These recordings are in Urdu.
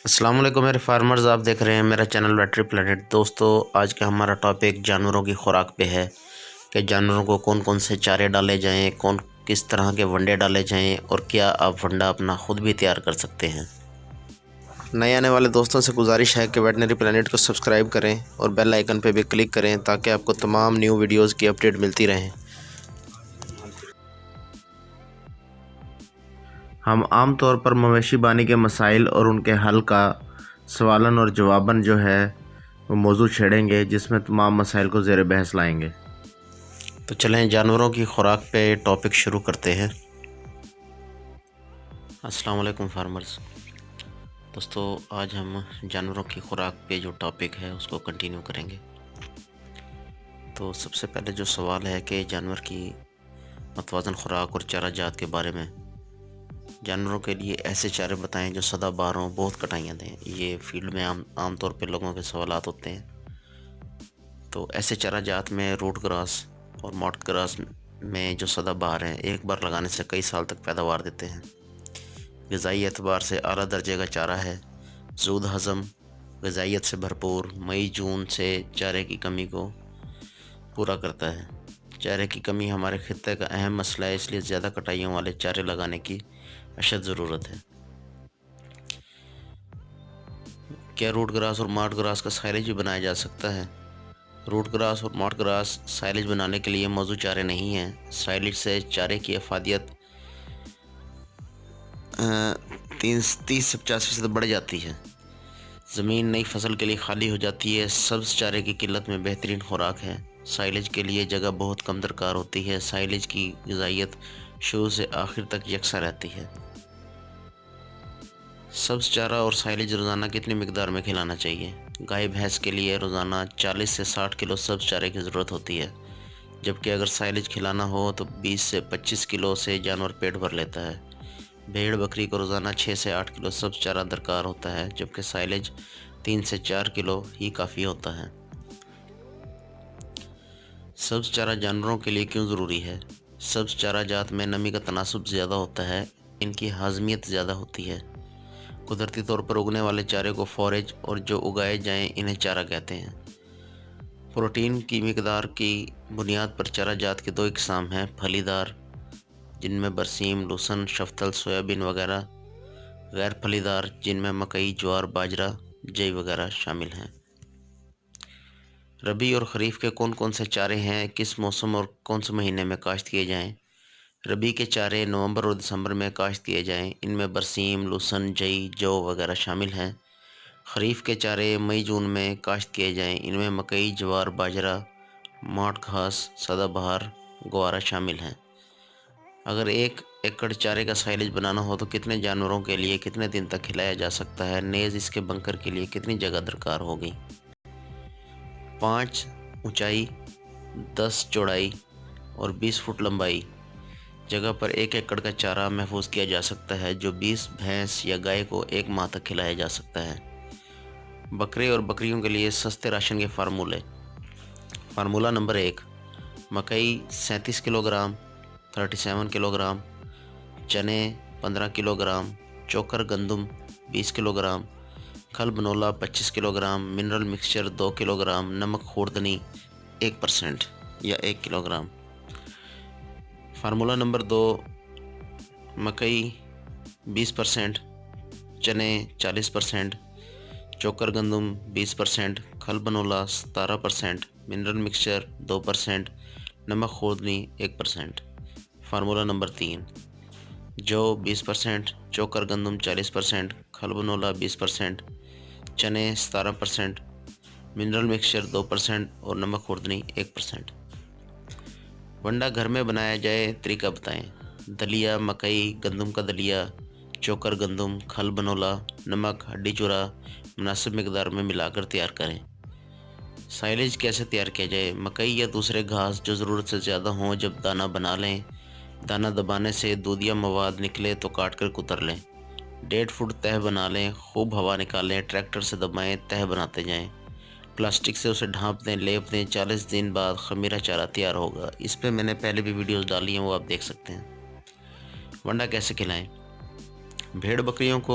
السلام علیکم میرے فارمرز، آپ دیکھ رہے ہیں میرا چینل ویٹری پلانٹ۔ دوستو، آج کا ہمارا ٹاپک جانوروں کی خوراک پہ ہے کہ جانوروں کو کون کون سے چارے ڈالے جائیں، کس طرح کے ونڈے ڈالے جائیں، اور کیا آپ ونڈا اپنا خود بھی تیار کر سکتے ہیں۔ نئے آنے والے دوستوں سے گزارش ہے کہ ویٹنری پلانٹ کو سبسکرائب کریں اور بیل آئیکن پہ بھی کلک کریں تاکہ آپ کو تمام نیو ویڈیوز کی اپڈیٹ ملتی رہیں۔ ہم عام طور پر مویشی بانی کے مسائل اور ان کے حل کا سوالن اور جواباً جو ہے وہ موضوع چھیڑیں گے، جس میں تمام مسائل کو زیر بحث لائیں گے۔ تو چلیں جانوروں کی خوراک پہ ٹاپک شروع کرتے ہیں۔ السلام علیکم فارمرز۔ دوستو، آج ہم جانوروں کی خوراک پہ جو ٹاپک ہے اس کو کنٹینیو کریں گے۔ تو سب سے پہلے جو سوال ہے کہ جانور کی متوازن خوراک اور چارہ جات کے بارے میں، جانوروں کے لیے ایسے چارے بتائیں جو سدا بار ہوں، بہت کٹائیاں دیں۔ یہ فیلڈ میں عام طور پہ لوگوں کے سوالات ہوتے ہیں۔ تو ایسے چارہ جات میں روٹ گراس اور موٹ گراس میں جو سدا بہار ہیں، ایک بار لگانے سے کئی سال تک پیداوار دیتے ہیں۔ غذائی اعتبار سے اعلیٰ درجے کا چارہ ہے، زود ہضم، غذائیت سے بھرپور، مئی جون سے چارے کی کمی کو پورا کرتا ہے۔ چارے کی کمی ہمارے خطے کا اہم مسئلہ ہے، اس لیے زیادہ کٹائیوں والے چارے لگانے کی اشد ضرورت ہے۔ کیا روٹ گراس اور ماٹ گراس کا سائلیج بھی بنایا جا سکتا ہے؟ روٹ گراس اور ماٹ گراس سائلیج بنانے کے لیے موزوں چارے نہیں ہیں۔ سائلیج سے چارے کی افادیت 30 سے 50% بڑھ جاتی ہے۔ زمین نئی فصل کے لیے خالی ہو جاتی ہے۔ سبز چارے کی قلت میں بہترین خوراک ہے۔ سائلیج کے لیے جگہ بہت کم درکار ہوتی ہے۔ سائلیج کی غذائیت شروع سے آخر تک یکساں رہتی ہے۔ سبز چارہ اور سائلیج روزانہ کتنی مقدار میں کھلانا چاہیے؟ گائے بھینس کے لیے روزانہ 40 سے 60 کلو سبز چارے کی ضرورت ہوتی ہے، جبکہ اگر سائلیج کھلانا ہو تو 20 سے 25 کلو سے جانور پیٹ بھر لیتا ہے۔ بھیڑ بکری کو روزانہ 6 سے 8 کلو سبز چارہ درکار ہوتا ہے، جبکہ سائلیج 3 سے 4 کلو ہی کافی ہوتا ہے۔ سبز چارہ جانوروں کے لیے کیوں ضروری ہے؟ سبز چارہ جات میں نمی کا تناسب زیادہ ہوتا ہے، ان کی ہاضمیت زیادہ ہوتی ہے۔ قدرتی طور پر اگنے والے چارے کو فوریج اور جو اگائے جائیں انہیں چارہ کہتے ہیں۔ پروٹین کی مقدار کی بنیاد پر چارہ جات کے دو اقسام ہیں، پھلی دار جن میں برسیم، لوسن، شفتل، سویابین وغیرہ، غیر پھلی دار جن میں مکئی، جوار، باجرہ، جئی وغیرہ شامل ہیں۔ ربیع اور خریف کے کون کون سے چارے ہیں، کس موسم اور کون سے مہینے میں کاشت کیے جائیں؟ ربیع کے چارے نومبر اور دسمبر میں کاشت کیے جائیں، ان میں برسیم، لوسن، جئی، جو وغیرہ شامل ہیں۔ خریف کے چارے مئی جون میں کاشت کیے جائیں، ان میں مکئی، جوار، باجرہ، موٹ گھاس، سدا بہار، گوارا شامل ہیں۔ اگر 1 ایکڑ چارے کا سائلیج بنانا ہو تو کتنے جانوروں کے لیے کتنے دن تک کھلایا جا سکتا ہے، نیز اس کے بنکر کے لیے کتنی جگہ درکار ہوگی؟ 5 اونچائی، 10 چوڑائی اور 20 فٹ لمبائی جگہ پر 1 ایکڑ کا چارہ محفوظ کیا جا سکتا ہے، جو 20 بھینس یا گائے کو 1 ماہ تک کھلایا جا سکتا ہے۔ بکرے اور بکریوں کے لیے سستے راشن کے فارمولے۔ فارمولہ نمبر 1، مکئی 37 کلو گرام 37 کلو گرام، چنے 15 کلو گرام، چوکر گندم 20 کلو گرام، کھل بنولا 25 kilo gram, mineral mixture 2 kilo gram, نمک خوردنی 1% یا 1 کلو گرام۔ فارمولہ نمبر 2، مکئی 20%، چنے 40%، چوکر گندم 20%، کھل بنولا 17%، منرل مکسچر 2%، نمک خوردنی 1%۔ فارمولہ نمبر 3، جو 20%، چوکر گندم 40%، کھل بنولا 20%، چنے 17%، منرل مکسچر 2% اور نمک خوردنی 1%۔ ونڈا گھر میں بنایا جائے، طریقہ بتائیں۔ دلیا مکئی گندم کا دلیا، چوکر گندم، کھل بنولا، نمک، ہڈی چورا مناسب مقدار میں ملا کر تیار کریں۔ سائلیج کیسے تیار کیا جائے؟ مکئی یا دوسرے گھاس جو ضرورت سے زیادہ ہوں جب دانہ بنا لیں، دانہ دبانے سے دودھیا مواد نکلے تو کاٹ کر کتر لیں۔ 1.5 فٹ تہہ بنا لیں، خوب ہوا نکالیں، ٹریکٹر سے دبائیں، تہہ بناتے جائیں، پلاسٹک سے اسے ڈھانپ دیں، لیپ دیں۔ 40 دن بعد خمیرہ چارہ تیار ہوگا۔ اس پہ میں نے پہلے بھی ویڈیوز ڈالی ہیں، وہ آپ دیکھ سکتے ہیں۔ ونڈا کیسے کھلائیں؟ بھیڑ بکریوں کو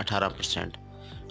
18%।